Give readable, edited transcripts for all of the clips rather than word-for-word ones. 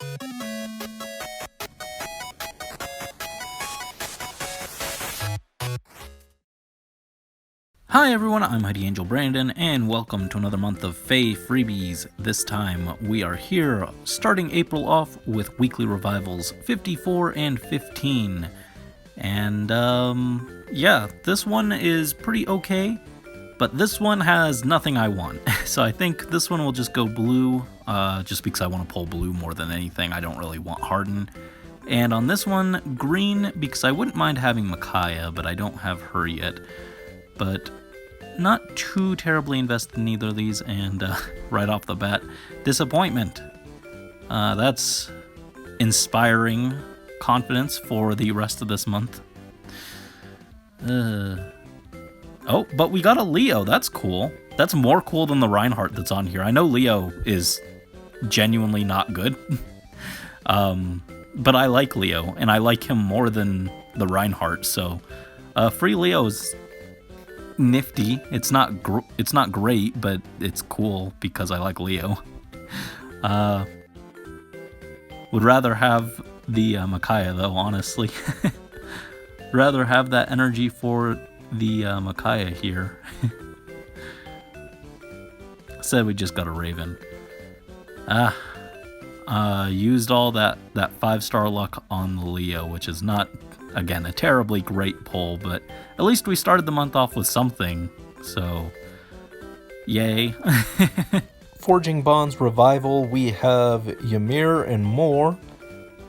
Hi everyone, I'm Mighty Angel Brandon, and welcome to another month of FEH Freebies. This time we are here, starting April off with weekly revivals 54 and 15. And, yeah, this one is pretty okay, but this one has nothing I want. So I think this one will just go blue, just because I want to pull blue more than anything. I don't really want Harden. And on this one, green, because I wouldn't mind having Micaiah, but I don't have her yet. But not too terribly invested in either of these, and right off the bat, disappointment. That's inspiring confidence for the rest of this month. Oh, but we got a Leo. That's cool. That's more cool than the Reinhardt that's on here. I know Leo is genuinely not good, but I like Leo, and I like him more than the Reinhardt. So, free Leo is nifty. It's not great, but it's cool because I like Leo. Would rather have the Micaiah though, honestly. Rather have that energy for the Micaiah here. Said we just got a Raven. Used all that 5-star luck on the Leo, which is not, again, a terribly great pull, but at least we started the month off with something, so yay. Forging Bonds Revival, we have Ymir and more.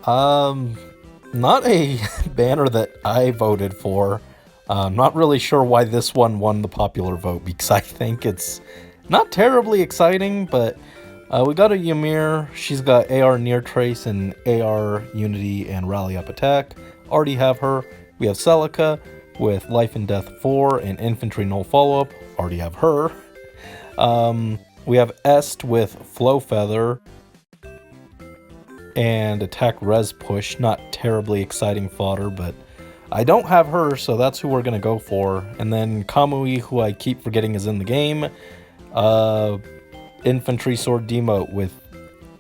Not a banner that I voted for. Not really sure why this one won the popular vote, because I think it's not terribly exciting, but we got a Ymir. She's got AR Near Trace and AR Unity and Rally Up Attack. Already have her. We have Celica with Life and Death 4 and Infantry Null Follow-Up. Already have her. We have Est with Flow Feather and Attack Res Push. Not terribly exciting fodder, but I don't have her, so that's who we're going to go for. And then Kamui, who I keep forgetting is in the game. Infantry Sword Demote with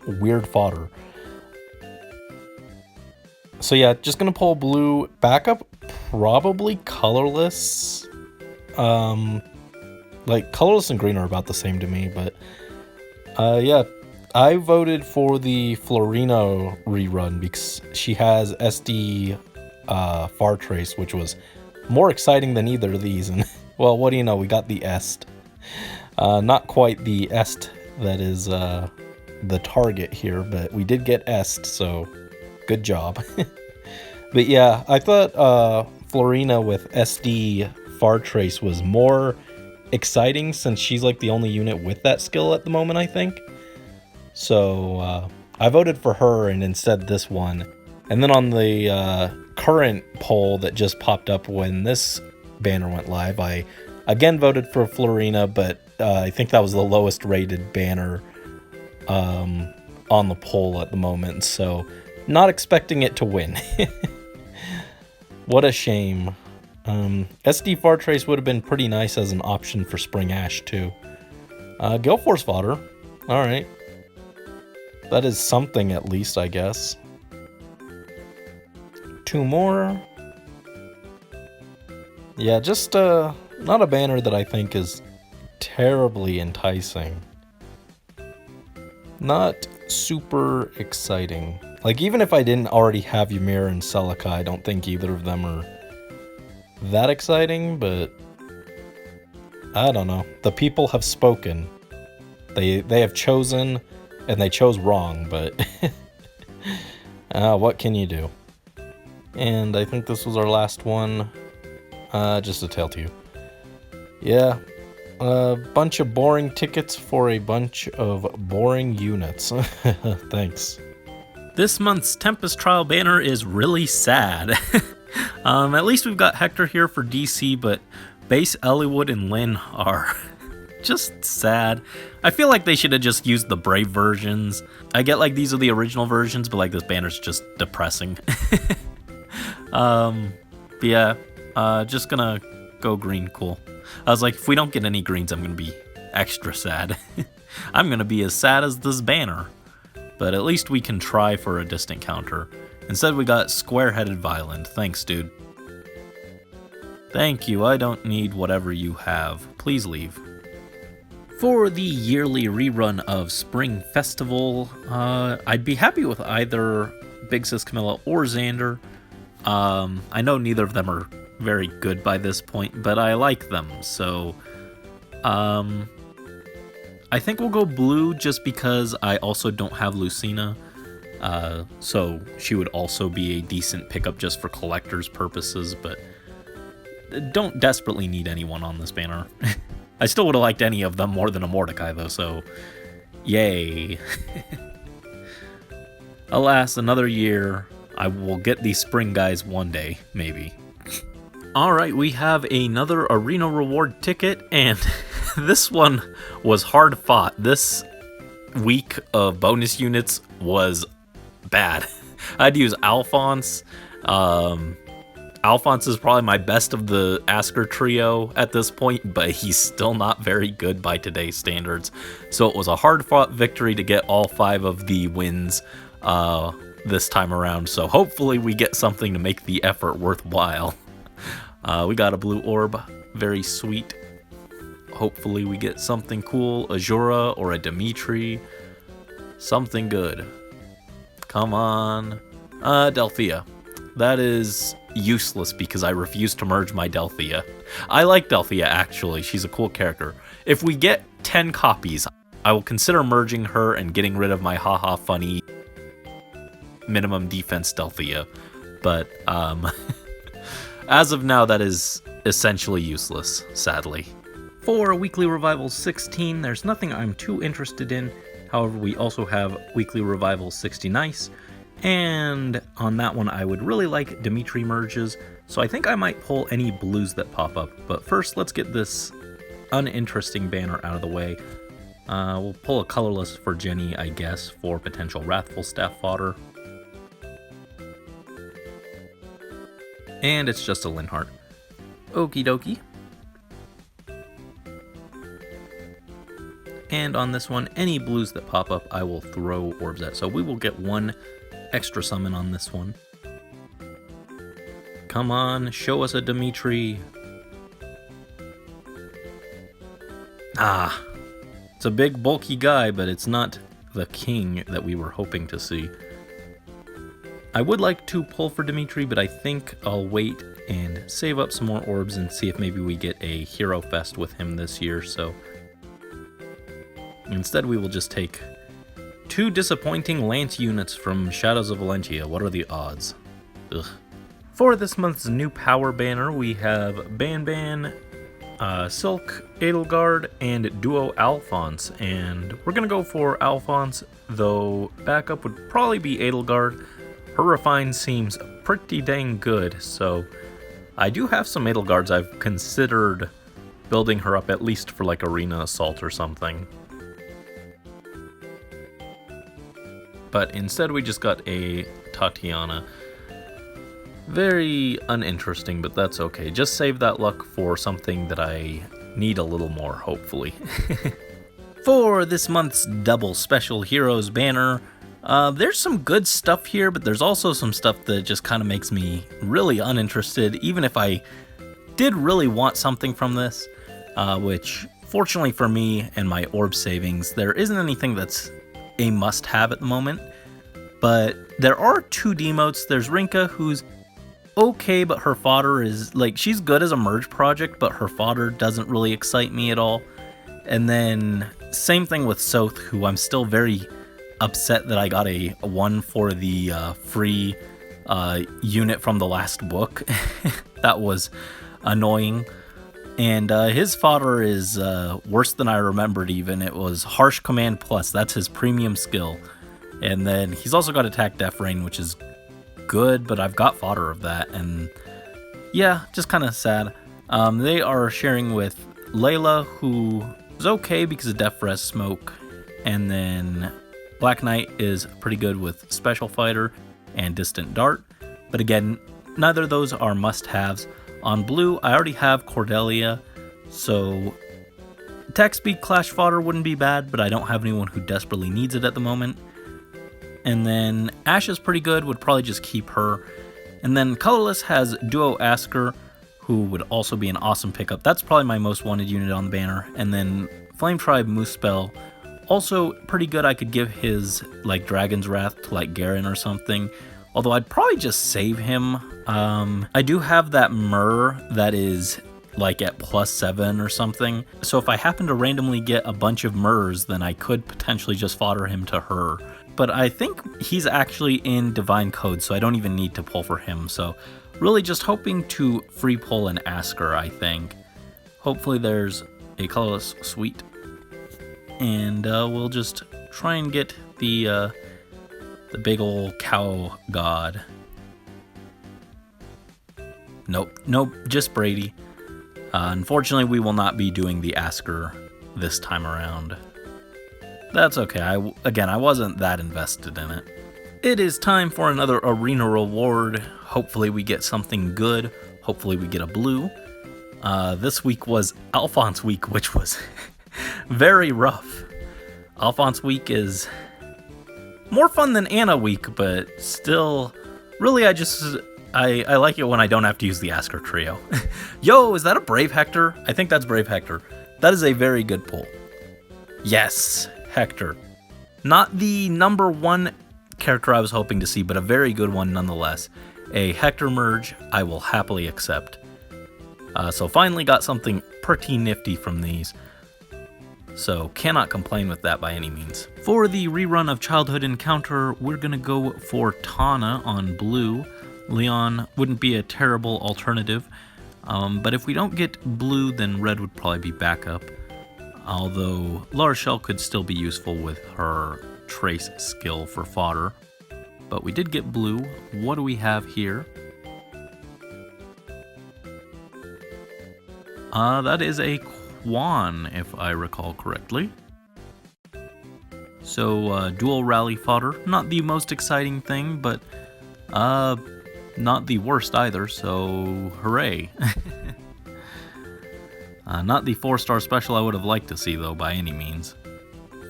weird fodder. So yeah, just gonna pull blue. Backup, probably colorless. Like colorless and green are about the same to me, but yeah, I voted for the Florina rerun because she has SD Far Trace, which was more exciting than either of these. And well, what do you know? We got the Est. Not quite the Est that is the target here, but we did get Est, so good job. But yeah, I thought Florina with SD Far Trace was more exciting since she's like the only unit with that skill at the moment, I think. So I voted for her and instead this one. And then on the current poll that just popped up when this banner went live, I again voted for Florina, but I think that was the lowest rated banner on the poll at the moment, so not expecting it to win. What a shame. SD Far Trace would have been pretty nice as an option for Spring Ash too. Gale Force fodder. Alright. That is something at least, I guess. Two more. Yeah, just not a banner that I think is terribly enticing. Not super exciting. Like, even if I didn't already have Ymir and Celica, I don't think either of them are that exciting, but I don't know. The people have spoken. They have chosen, and they chose wrong, but what can you do? And I think this was our last one. Just a tale to you. Yeah, a bunch of boring tickets for a bunch of boring units. Thanks. This month's Tempest Trial banner is really sad. At least we've got Hector here for DC, but base Eliwood and Lynn are just sad. I feel like they should have just used the Brave versions. I get like these are the original versions, but like this banner's just depressing. But yeah, just gonna go green, cool. I was like, if we don't get any greens, I'm gonna be extra sad. I'm gonna be as sad as this banner. but at least we can try for a distant counter. Instead we got Square-Headed Violent. Thanks, dude. Thank you, I don't need whatever you have. Please leave. For the yearly rerun of Spring Festival, I'd be happy with either Big Sis Camilla or Xander. I know neither of them are very good by this point, but I like them, so I think we'll go blue just because I also don't have Lucina, so she would also be a decent pickup just for collector's purposes, but don't desperately need anyone on this banner. I still would have liked any of them more than a Mordecai though, so yay. Alas, another year. I will get these spring guys one day, maybe. Alright, we have another arena reward ticket, and this one was hard fought. This week of bonus units was bad. I had to use Alphonse. Alphonse is probably my best of the Asker trio at this point, but he's still not very good by today's standards. So it was a hard fought victory to get all 5 of the wins this time around. So hopefully we get something to make the effort worthwhile. We got a blue orb, very sweet. Hopefully we get something cool, Azura or a Dimitri, something good. Come on. Delphia. That is useless because I refuse to merge my Delphia. I like Delphia actually, she's a cool character. If we get 10 copies, I will consider merging her and getting rid of my haha funny minimum defense Delphia. But as of now, that is essentially useless, sadly. For Weekly Revival 16, there's nothing I'm too interested in. However, we also have Weekly Revival 60 Nice, and on that one I would really like Dimitri merges, so I think I might pull any blues that pop up. But first, let's get this uninteresting banner out of the way. We'll pull a colorless for Jenny, I guess, for potential Wrathful Staff fodder. And it's just a Linhardt. Okie dokie. And on this one, any blues that pop up, I will throw orbs at. So we will get 1 extra summon on this one. Come on, show us a Dimitri. Ah, it's a big bulky guy, but it's not the king that we were hoping to see. I would like to pull for Dimitri, but I think I'll wait and save up some more orbs and see if maybe we get a Hero Fest with him this year. So instead we will just take 2 disappointing Lance units from Shadows of Valentia. What are the odds? Ugh. For this month's new power banner, we have Ban, Silk, Edelgard, and Duo Alphonse. And we're going to go for Alphonse, though backup would probably be Edelgard. Her Refine seems pretty dang good, so I do have some Edelgards. I've considered building her up at least for like Arena Assault or something. But instead we just got a Tatiana. Very uninteresting, but that's okay. Just save that luck for something that I need a little more, hopefully. For this month's double special heroes banner, there's some good stuff here, but there's also some stuff that just kind of makes me really uninterested, even if I did really want something from this, which fortunately for me and my orb savings, there isn't anything that's a must-have at the moment. But there are 2 demotes. There's Rinka, who's okay, but her fodder is, like, she's good as a merge project, but her fodder doesn't really excite me at all. And then same thing with Soth, who I'm still very upset that I got a 1 for the free unit from the last book. That was annoying. And his fodder is worse than I remembered even. It was Harsh Command Plus. That's his premium skill. And then he's also got Attack Death Rain, which is good, but I've got fodder of that. And yeah, just kind of sad. They are sharing with Layla, who is okay because of Def Res Smoke. And then Black Knight is pretty good with Special Fighter and Distant Dart. But again, neither of those are must-haves. On blue, I already have Cordelia, so Attack Speed Clash fodder wouldn't be bad, but I don't have anyone who desperately needs it at the moment. And then Ash is pretty good, would probably just keep her. And then Colorless has Duo Asker, who would also be an awesome pickup. That's probably my most wanted unit on the banner. And then Flame Tribe Moosespell, also pretty good. I could give his like Dragon's Wrath to like Garen or something. Although I'd probably just save him. I do have that Myrrh that is like at +7 or something. So if I happen to randomly get a bunch of Myrrhs, then I could potentially just fodder him to her. But I think he's actually in Divine Code, so I don't even need to pull for him. So really just hoping to free pull an Asker, I think. Hopefully there's a Colorless Suite. And we'll just try and get the big ol' cow god. Nope, just Brady. Unfortunately, we will not be doing the Asker this time around. That's okay, I wasn't that invested in it. It is time for another arena reward. Hopefully we get something good. Hopefully we get a blue. This week was Alphonse week, which was very rough. Alphonse week is more fun than Anna week, but still, really I like it when I don't have to use the Asker trio. Yo, is that a Brave Hector? I think that's Brave Hector. That is a very good pull. Yes, Hector. Not the #1 character I was hoping to see, but a very good one nonetheless. A Hector merge I will happily accept. So finally got something pretty nifty from these. So cannot complain with that by any means. For the rerun of Childhood Encounter, we're gonna go for Tana on blue. Leon wouldn't be a terrible alternative, but if we don't get blue, then red would probably be backup. Although Larshell could still be useful with her trace skill for fodder. But we did get blue. What do we have here? That is a Quan, if I recall correctly. So, dual rally fodder. Not the most exciting thing, but not the worst either, so hooray. Not the 4-star special I would have liked to see, though, by any means.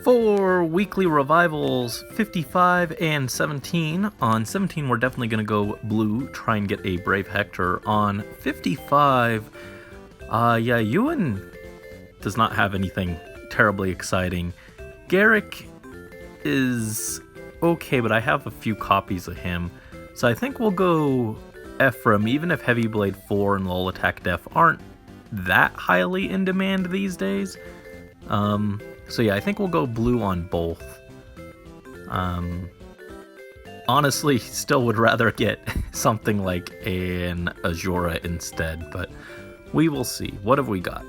For weekly revivals, 55 and 17. On 17, we're definitely going to go blue, try and get a Brave Hector. On 55, yeah, Ewan does not have anything terribly exciting. Garrick is okay, but I have a few copies of him. So I think we'll go Ephraim, even if Heavy Blade 4 and Lull Attack Def aren't that highly in demand these days. So yeah, I think we'll go blue on both. Honestly, still would rather get something like an Azura instead, but we will see. What have we got?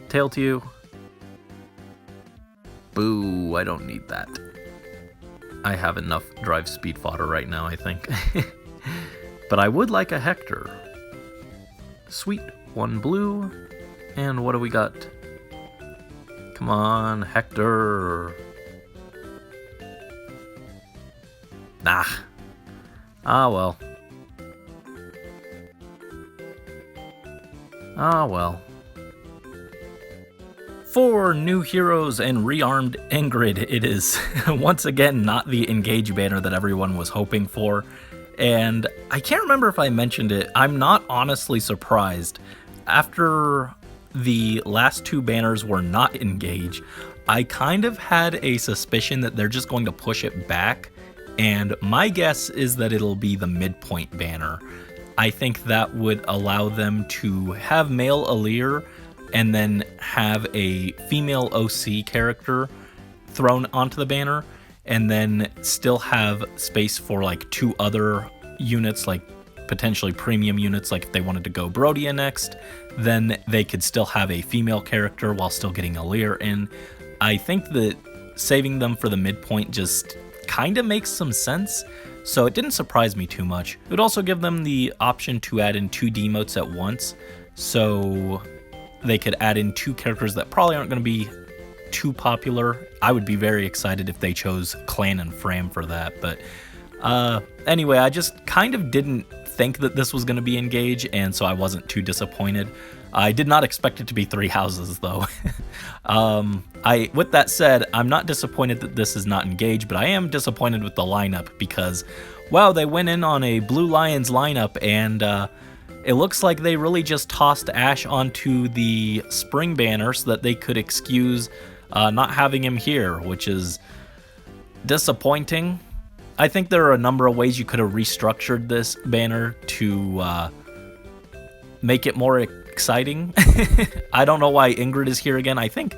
Tail to you. Boo, I don't need that. I have enough drive speed fodder right now, I think. But I would like a Hector. Sweet, 1 blue. And what do we got? Come on, Hector. Nah. Ah, well. Ah, well. For new heroes and Rearmed Grid, it is once again not the Engage banner that everyone was hoping for. And I can't remember if I mentioned it. I'm not honestly surprised. After the last 2 banners were not Engage, I kind of had a suspicion that they're just going to push it back. And my guess is that it'll be the midpoint banner. I think that would allow them to have male Alir and then have a female OC character thrown onto the banner, and then still have space for like 2 other units, like potentially premium units. Like if they wanted to go Brodia next, then they could still have a female character while still getting Alir in. I think that saving them for the midpoint just kind of makes some sense, so it didn't surprise me too much. It would also give them the option to add in 2 demotes at once, so they could add in 2 characters that probably aren't going to be too popular. I would be very excited if they chose Clan and Fram for that, but anyway, I just kind of didn't think that this was going to be Engage, and so I wasn't too disappointed. I did not expect it to be 3 houses, though. With that said, I'm not disappointed that this is not engaged, but I am disappointed with the lineup because, wow, they went in on a Blue Lions lineup, and it looks like they really just tossed Ashe onto the spring banner so that they could excuse not having him here, which is disappointing. I think there are a number of ways you could have restructured this banner to make it more exciting. I don't know why Ingrid is here again. I think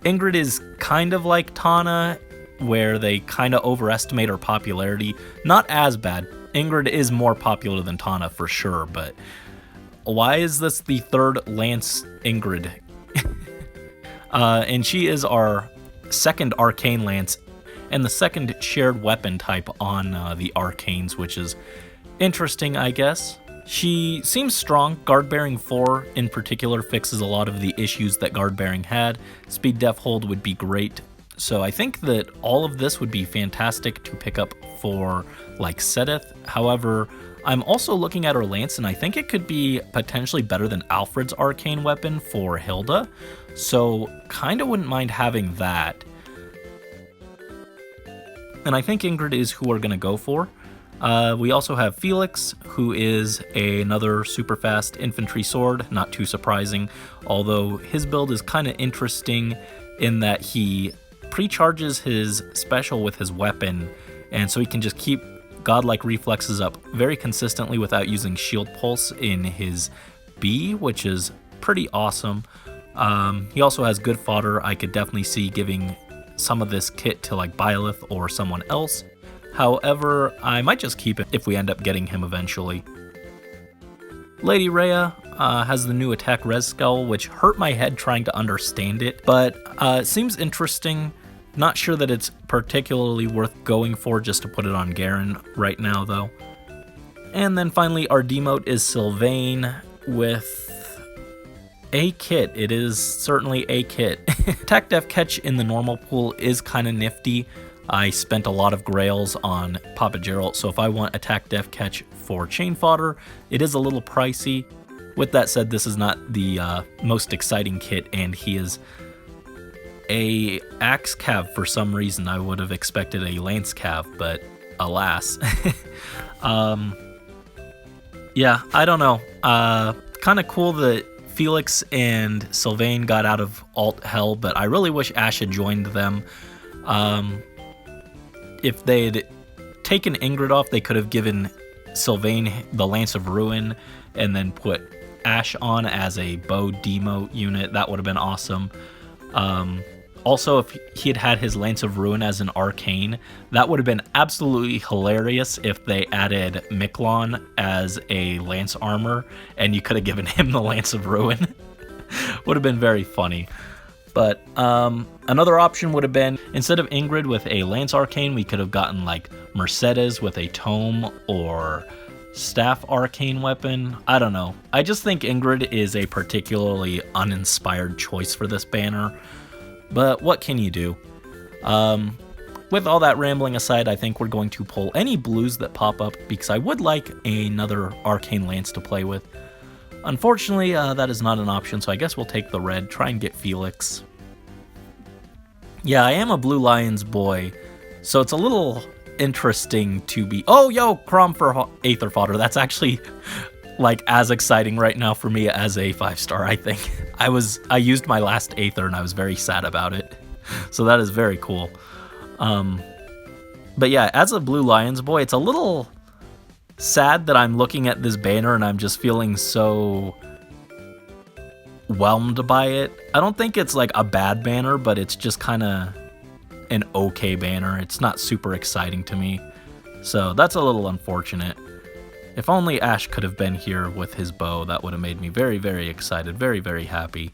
Ingrid is kind of like Tana, where they kind of overestimate her popularity. Not as bad. Ingrid is more popular than Tana for sure, but why is this the 3rd Lance Ingrid? And she is our 2nd Arcane Lance and the 2nd shared weapon type on the Arcanes, which is interesting, I guess. She seems strong. Guard Bearing 4 in particular fixes a lot of the issues that Guard Bearing had. Speed Def Hold would be great. So I think that all of this would be fantastic to pick up for like Sedith. However, I'm also looking at her lance, and I think it could be potentially better than Alfred's arcane weapon for Hilda. So kind of wouldn't mind having that. And I think Ingrid is who we're going to go for. We also have Felix, who is another super fast infantry sword, not too surprising, although his build is kind of interesting in that he pre-charges his special with his weapon, and so he can just keep godlike reflexes up very consistently without using shield pulse in his B, which is pretty awesome. He also has good fodder. I could definitely see giving some of this kit to like Byleth or someone else. However, I might just keep it if we end up getting him eventually. Lady Rhea has the new attack res skull, which hurt my head trying to understand it, but it seems interesting. Not sure that it's particularly worth going for just to put it on Garen right now, though. And then finally, our demote is Sylvain with a kit. It is certainly a kit. Attack Def Catch in the normal pool is kind of nifty. I spent a lot of grails on Papa Geralt, so if I want Attack Def Catch for chain fodder, it is a little pricey. With that said, this is not the most exciting kit, and he is a axe cav for some reason. I would have expected a lance cav, but alas. Yeah, I don't know. Kind of cool that Felix and Sylvain got out of alt hell, but I really wish Ashe had joined them. If they had taken Ingrid off, they could have given Sylvain the Lance of Ruin and then put Ashe on as a bow demote unit. That would have been awesome. Also, if he had had his Lance of Ruin as an arcane, that would have been absolutely hilarious if they added Miklon as a lance armor and you could have given him the Lance of Ruin. Would have been very funny. But another option would have been, instead of Ingrid with a Lance Arcane, we could have gotten like Mercedes with a Tome or Staff Arcane weapon. I don't know. I just think Ingrid is a particularly uninspired choice for this banner. But what can you do? With all that rambling aside, I think we're going to pull any blues that pop up because I would like another Arcane Lance to play with. Unfortunately, that is not an option, so I guess we'll take the red, try and get Felix. Yeah, I am a Blue Lions boy, so it's a little interesting to be... Oh, yo, Crom for Aether Fodder. That's actually, like, as exciting right now for me as a 5-star, I think. I used my last Aether, and I was very sad about it. So that is very cool. But yeah, as a Blue Lions boy, it's a little sad that I'm looking at this banner and I'm just feeling so whelmed by it. I don't think it's like a bad banner, but it's just kind of an okay banner. It's not super exciting to me. So that's a little unfortunate. If only Ashe could have been here with his bow, that would have made me very, very excited, very, very happy.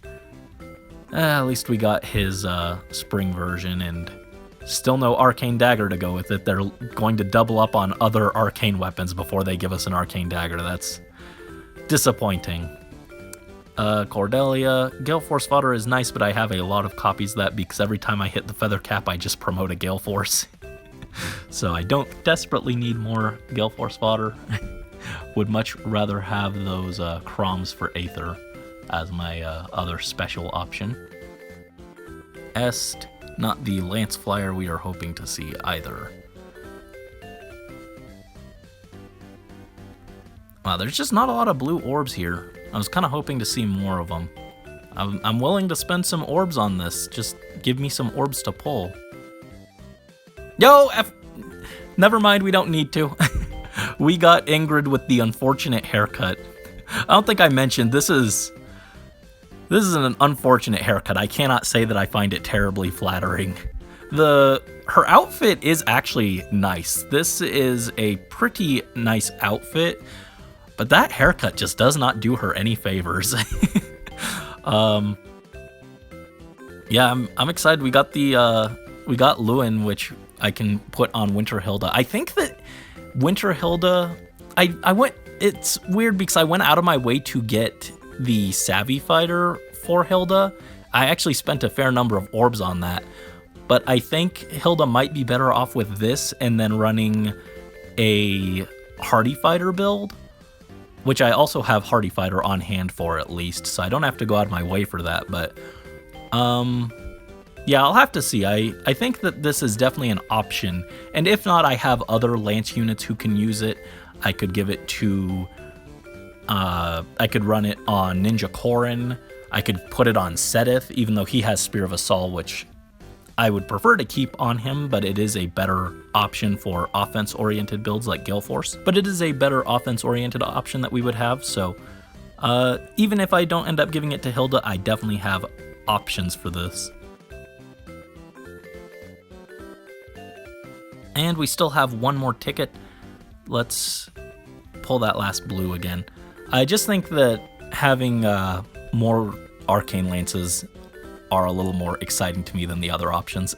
At least we got his spring version, and still no Arcane Dagger to go with it. They're going to double up on other arcane weapons before they give us an Arcane Dagger. That's disappointing. Cordelia, Gale Force Fodder is nice, but I have a lot of copies of that because every time I hit the Feather Cap, I just promote a Gale Force. So I don't desperately need more Gale Force Fodder. Would much rather have those Croms for Aether. as my other special option. Est, not the Lance Flyer we are hoping to see either. Wow, there's just not a lot of blue orbs here. I was kind of hoping to see more of them. I'm willing to spend some orbs on this. Just give me some orbs to pull. Yo, never mind, we don't need to. We got Ingrid with the unfortunate haircut. I don't think I mentioned this is an unfortunate haircut. I cannot say that I find it terribly flattering. Her outfit is actually nice. This is a pretty nice outfit, but that haircut just does not do her any favors. Yeah, I'm excited. We got Lewin, which I can put on Winter Hilda. I think that Winter Hilda, it's weird because I went out of my way to get the Savvy Fighter for Hilda. I actually spent a fair number of orbs on that, but I think Hilda might be better off with this and then running a Hardy Fighter build, which I also have Hardy Fighter on hand for at least, so I don't have to go out of my way for that, but yeah, I'll have to see. I think that this is definitely an option, and if not, I have other Lance units who can use it. I could give it to, I could run it on Ninja Korin. I could put it on Sedith, even though he has Spear of Assault, which I would prefer to keep on him, but it is a better option for offense-oriented builds like Gale Force. But it is a better offense-oriented option that we would have, so even if I don't end up giving it to Hilda, I definitely have options for this. And we still have one more ticket. Let's pull that last blue again. I just think that having more Arcane Lances are a little more exciting to me than the other options.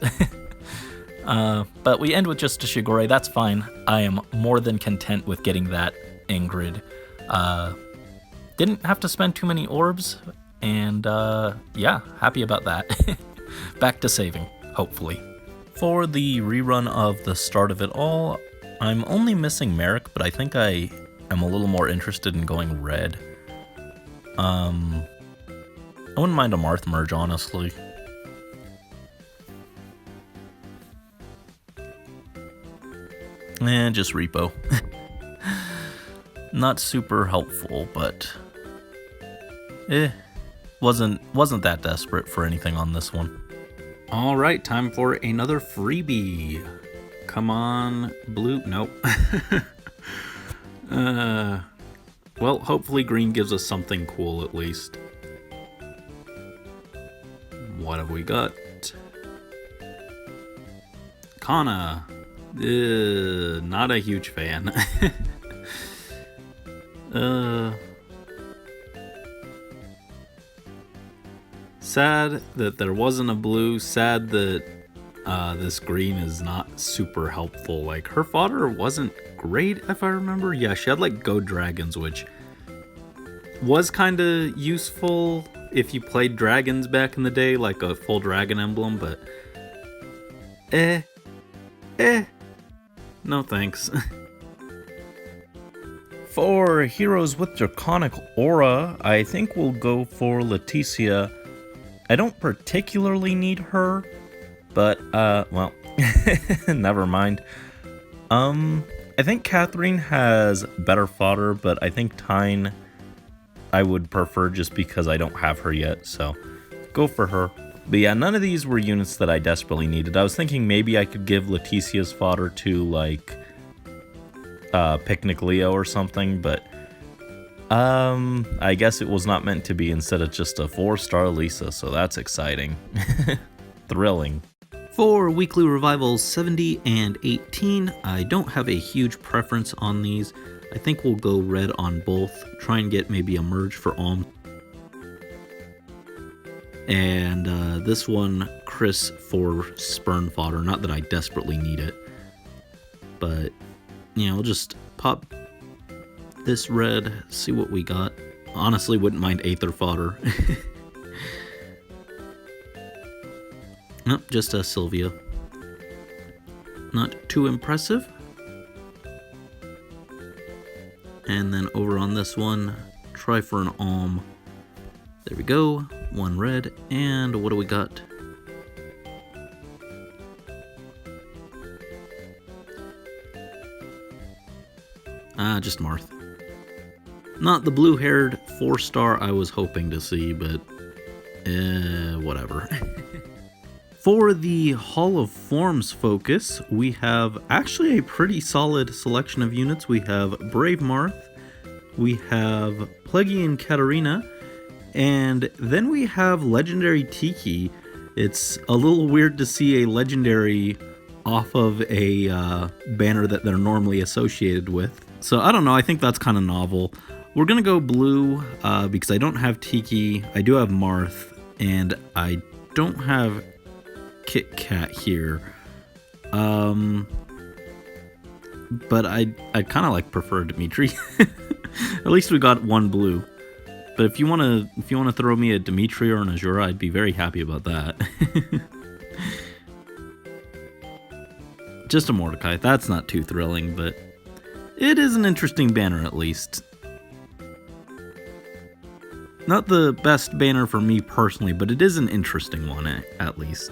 But we end with just a Shigure, that's fine. I am more than content with getting that Ingrid. Didn't have to spend too many orbs, and yeah, happy about that. Back to saving, hopefully. For the rerun of the start of it all, I'm only missing Merrick, but I think I am a little more interested in going red. I wouldn't mind a Marth merge, honestly. And just repo. Not super helpful, but wasn't that desperate for anything on this one. All right, time for another freebie. Come on, blue. Nope. Well, hopefully green gives us something cool at least. What have we got? Kana. Not a huge fan. Sad that there wasn't a blue. Sad that this green is not super helpful. Like, her fodder wasn't great, if I remember. Yeah, she had like Go Dragons, which was kind of useful if you played dragons back in the day, like a full dragon emblem, but no thanks. For heroes with Draconic Aura, I think we'll go for Leticia. I don't particularly need her, but, well, never mind. I think Catherine has better fodder, but I think Tyne I would prefer just because I don't have her yet, so go for her. But yeah, none of these were units that I desperately needed. I was thinking maybe I could give Leticia's fodder to, like, Picnic Leo or something, but I guess it was not meant to be. Instead of just a 4-star Lisa, so that's exciting. Thrilling. For weekly revivals 70 and 18, I don't have a huge preference on these. I think we'll go red on both, try and get maybe a merge for Alm. And this one, Chris for Spurn fodder, not that I desperately need it. But, yeah, we'll just pop this red, see what we got. Honestly, wouldn't mind Aether fodder. Nope, just a Sylvia. Not too impressive. And then over on this one, try for an Alm. There we go, 1 red, and what do we got? Just Marth. Not the blue-haired 4-star I was hoping to see, but whatever. For the Hall of Forms focus, we have actually a pretty solid selection of units. We have Brave Marth, we have Plegian Katarina, and then we have Legendary Tiki. It's a little weird to see a legendary off of a banner that they're normally associated with. So I don't know, I think that's kind of novel. We're gonna go blue because I don't have Tiki, I do have Marth, and I don't have Kit Kat here. But I kind of like prefer Dimitri. At least we got 1 blue. But if you wanna throw me a Dimitri or an Azura, I'd be very happy about that. Just a Mordecai. That's not too thrilling, but it is an interesting banner at least. Not the best banner for me personally, but it is an interesting one at least.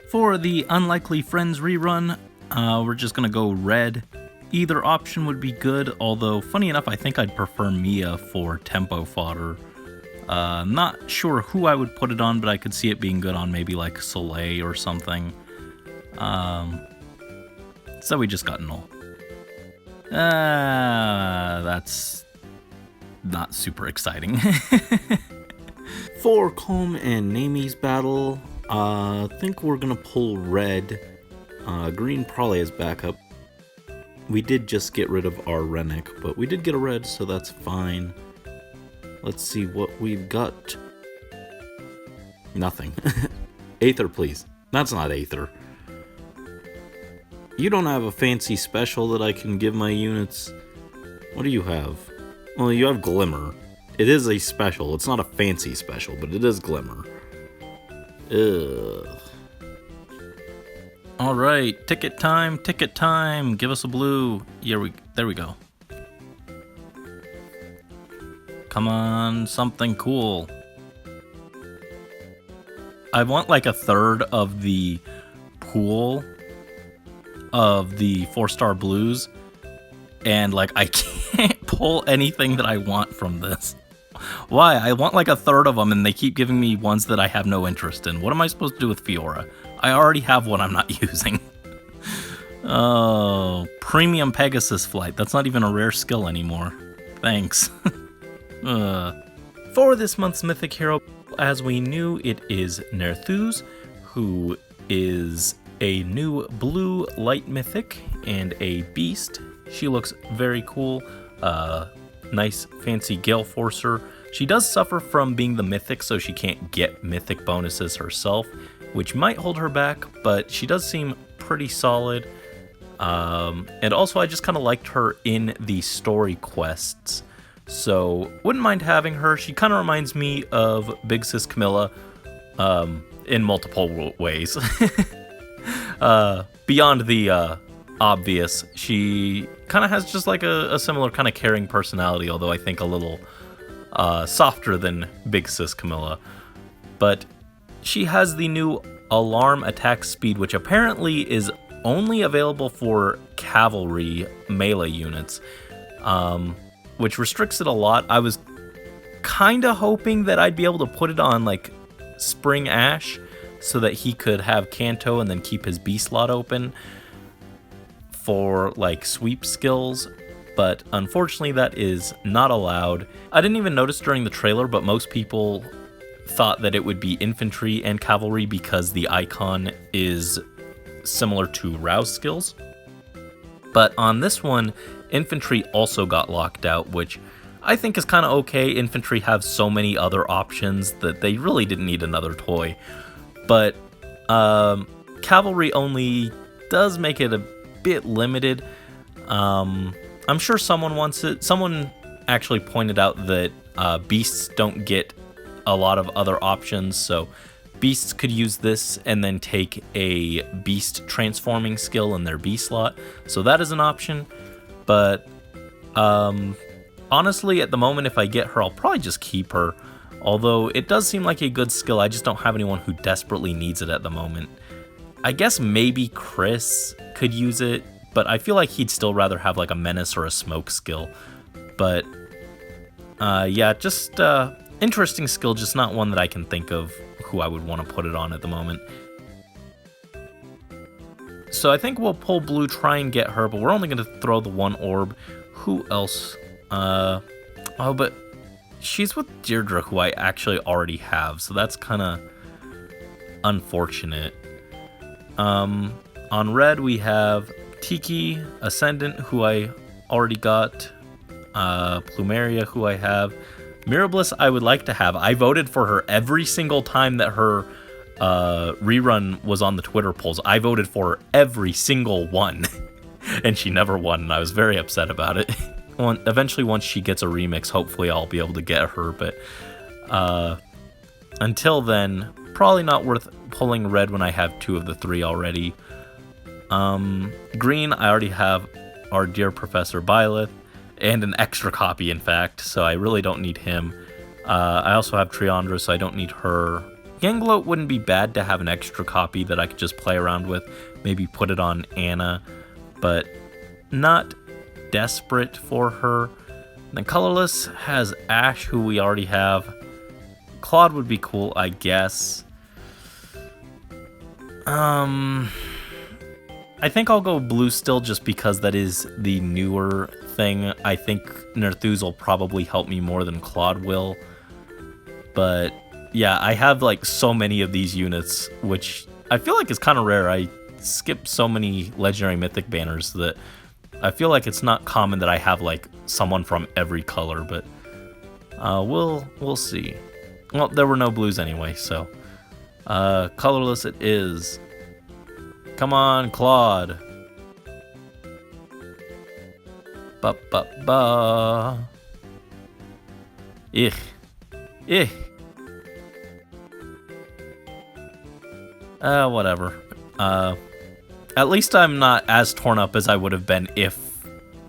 For the Unlikely Friends rerun, we're just gonna go red. Either option would be good, although funny enough, I think I'd prefer Mia for tempo fodder. Not sure who I would put it on, but I could see it being good on maybe like Soleil or something. So we just got null. That's not super exciting. For Calm and Namie's battle, I think we're gonna pull red. Green probably has backup. We did just get rid of our Rennick, but we did get a red, so that's fine. Let's see what we've got. Nothing. Aether, please. That's not Aether. You don't have a fancy special that I can give my units. What do you have? Well, you have Glimmer. It is a special. It's not a fancy special, but it is Glimmer. Ugh. Alright, ticket time, ticket time. Give us a blue. There we go. Come on, something cool. I want like a third of the pool of the 4-star blues, and like I can't pull anything that I want from this. Why? I want like a third of them and they keep giving me ones that I have no interest in. What am I supposed to do with Fiora? I already have one I'm not using. Oh, Premium Pegasus Flight. That's not even a rare skill anymore. Thanks. For this month's Mythic Hero, as we knew, it is Narthus, who is a new blue light mythic and a beast. She looks very cool. Nice fancy Gale Forcer. She does suffer from being the mythic, so she can't get mythic bonuses herself, which might hold her back, but she does seem pretty solid. And also I just kind of liked her in the story quests, so wouldn't mind having her. She kind of reminds me of Big Sis Camilla in multiple ways. Beyond the obvious, she kind of has just like a similar kind of caring personality, although I think a little softer than Big Sis Camilla. But she has the new alarm attack speed, which apparently is only available for cavalry melee units, which restricts it a lot. I was kind of hoping that I'd be able to put it on like Spring Ash so that he could have Kanto and then keep his B slot open for like sweep skills, but unfortunately that is not allowed. I didn't even notice during the trailer, but most people thought that it would be infantry and cavalry because the icon is similar to rouse skills. But on this one, infantry also got locked out, which I think is kind of okay. Infantry have so many other options that they really didn't need another toy. But cavalry only does make it a bit limited. I'm sure someone wants it. Someone actually pointed out that beasts don't get a lot of other options, so beasts could use this and then take a beast transforming skill in their B slot, so that is an option. But honestly, at the moment, if I get her, I'll probably just keep her. Although it does seem like a good skill, I just don't have anyone who desperately needs it at the moment. I guess maybe Chris could use it, but I feel like he'd still rather have like a menace or a smoke skill. But yeah, just interesting skill, just not one that I can think of who I would want to put it on at the moment. So I think we'll pull blue, try and get her, but we're only going to throw the one orb. Who else? Oh, but she's with Deirdre, who I actually already have, so that's kind of unfortunate. On red, we have Tiki, Ascendant, who I already got. Plumeria, who I have. Mirabilis, I would like to have. I voted for her every single time that her rerun was on the Twitter polls. I voted for her every single one, and she never won, and I was very upset about it. Eventually, once she gets a remix, hopefully I'll be able to get her, but until then, probably not worth pulling red when I have 2 of the 3 already. Green, I already have our dear Professor Byleth, and an extra copy, in fact, so I really don't need him. I also have Triandra, so I don't need her. Gangloat wouldn't be bad to have an extra copy that I could just play around with, maybe put it on Anna, but not desperate for her. Then Colorless has Ash, who we already have. Claude would be cool, I guess. I think I'll go blue still, just because that is the newer thing. I think Narthus will probably help me more than Claude will. But yeah, I have like so many of these units, which I feel like is kind of rare. I skip so many legendary mythic banners that I feel like it's not common that I have like someone from every color, but we'll see. Well, there were no blues anyway, so colorless it is. Come on, Claude. Ba ba ba. Ich. Whatever. At least I'm not as torn up as I would have been if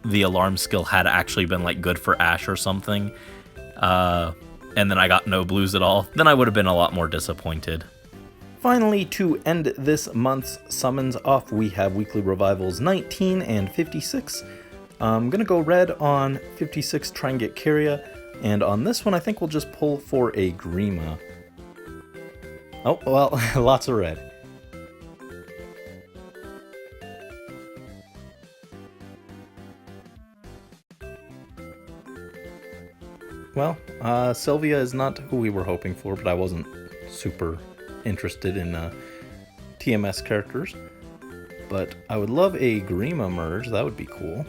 the alarm skill had actually been like good for Ash or something. And then I got no blues at all. Then I would have been a lot more disappointed. Finally, to end this month's summons off, we have Weekly Revivals 19 and 56. I'm going to go red on 56, try and get Kyria. And on this one, I think we'll just pull for a Grima. Oh, well, lots of red. Well, Sylvia is not who we were hoping for, but I wasn't super interested in TMS characters. But I would love a Grima merge, that would be cool.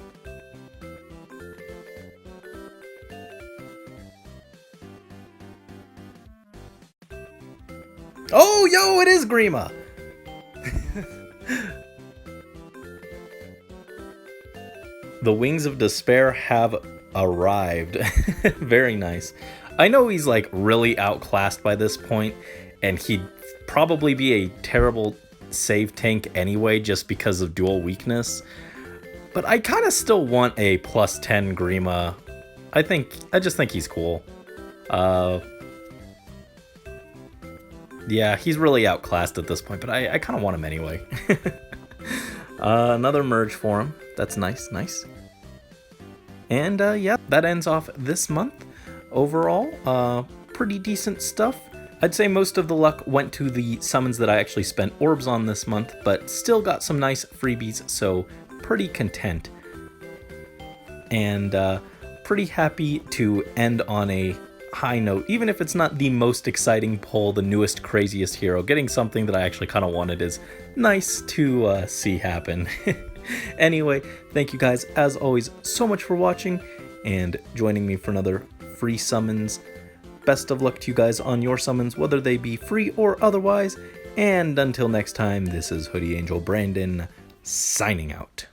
Oh, yo, it is Grima! The Wings of Despair have arrived. Very nice. I know he's like really outclassed by this point, and he'd probably be a terrible save tank anyway just because of dual weakness, but I kind of still want a plus 10 Grima. I just think he's cool. Yeah, he's really outclassed at this point, but I kind of want him anyway. Another merge for him. That's nice. And yeah, that ends off this month. Overall, pretty decent stuff. I'd say most of the luck went to the summons that I actually spent orbs on this month, but still got some nice freebies, so pretty content. And pretty happy to end on a high note, even if it's not the most exciting pull, the newest, craziest hero. Getting something that I actually kind of wanted is nice to see happen. Anyway, thank you guys, as always, so much for watching and joining me for another free summons. Best of luck to you guys on your summons, whether they be free or otherwise. And until next time, this is Hoodie Angel Brandon, signing out.